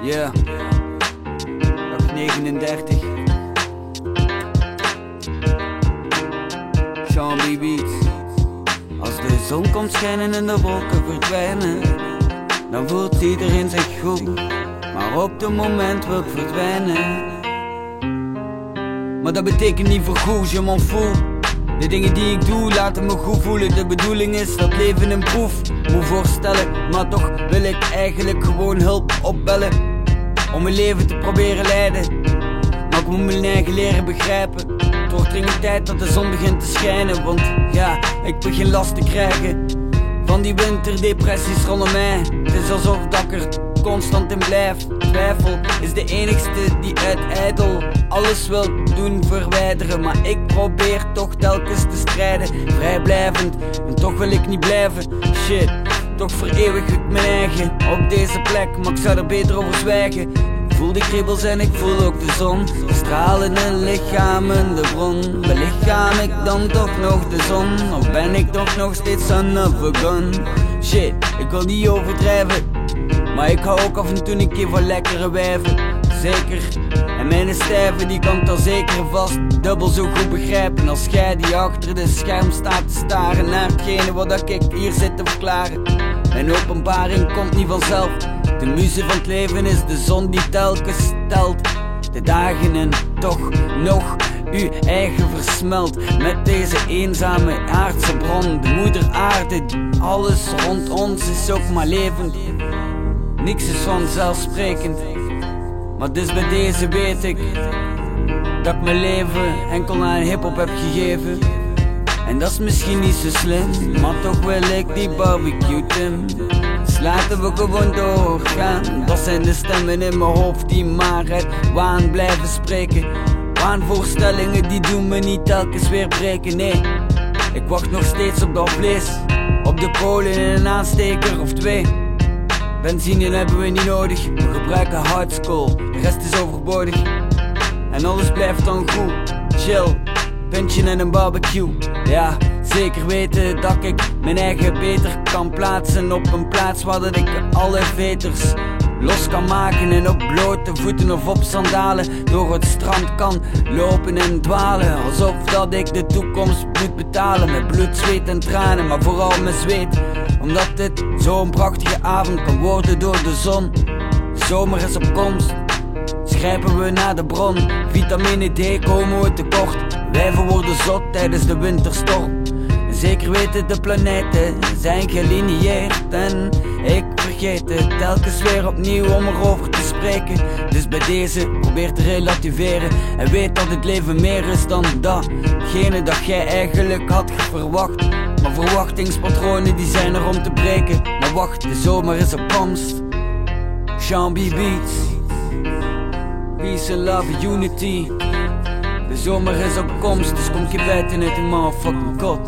Yeah, dag 39. Sean B Beats. Als de zon komt schijnen en de wolken verdwijnen, dan voelt iedereen zich goed, maar op het moment wil ik verdwijnen. Maar dat betekent niet voor goed, je m'en fout. De dingen die ik doe laten me goed voelen. De bedoeling is dat leven een proef moet voorstellen, maar toch wil ik eigenlijk gewoon hulp opbellen om mijn leven te proberen leiden. Maar ik moet mijn eigen leren begrijpen. Het wordt dringend tijd dat de zon begint te schijnen, want ja, ik begin last te krijgen van die winterdepressies rondom mij. Het is alsof dat ik er constant in blijf. Twijfel is de enigste die uit ijdel alles wil doen verwijderen. Maar ik probeer toch telkens te strijden, vrijblijvend, en toch wil ik niet blijven. Shit, toch vereeuwig ik mijn eigen op deze plek, maar ik zou er beter over zwijgen. Ik voel de kriebels en ik voel ook de zon, de stralende lichamen, de bron. Belichaam ik dan toch nog de zon, of ben ik toch nog steeds son of a gun? Shit, ik wil niet overdrijven, maar ik hou ook af en toe een keer van lekkere wijven. Zeker, en mijn stijve die kan ik dan zeker vast dubbel zo goed begrijpen als jij die achter de scherm staat te staren naar hetgene wat ik hier zit te verklaren. Mijn openbaring komt niet vanzelf. De muze van het leven is de zon die telkens telt de dagen en toch nog uw eigen versmelt met deze eenzame aardse bron. De moeder aarde, alles rond ons is ook maar levend. Niks is vanzelfsprekend, maar dus bij deze weet ik dat ik mijn leven enkel aan hiphop heb gegeven. En dat is misschien niet zo slim, maar toch wil ik die barbecue Tim. Dus laten we gewoon doorgaan. Dat zijn de stemmen in mijn hoofd die maar uit waan blijven spreken. Waanvoorstellingen die doen me niet telkens weer breken. Nee, ik wacht nog steeds op dat vlees, op de kolen in een aansteker of twee. Benzine hebben we niet nodig, we gebruiken hardschool, de rest is overbodig. En alles blijft dan goed, chill, pintje en een barbecue. Ja, zeker weten dat ik mijn eigen beter kan plaatsen op een plaats waar dat ik alle veters los kan maken. En op blote voeten of op sandalen door het strand kan lopen en dwalen. Alsof dat ik de toekomst moet betalen met bloed, zweet en tranen, maar vooral met zweet. Omdat dit zo'n prachtige avond kan worden door de zon. De zomer is op komst, schrijven we naar de bron. Vitamine D komen we tekort, wijven worden zot tijdens de winterstorm. En zeker weten de planeten zijn gelinieerd en ik vergeet het telkens weer opnieuw om erover te spreken. Dus bij deze probeer te relativeren en weet dat het leven meer is dan datgene dat jij eigenlijk had verwacht. Maar verwachtingspatronen die zijn er om te breken. Maar wacht, de zomer is op komst. Sean B Beats. Peace and love, unity. De zomer is op komst, dus kom je buiten uit de motherfucking kot.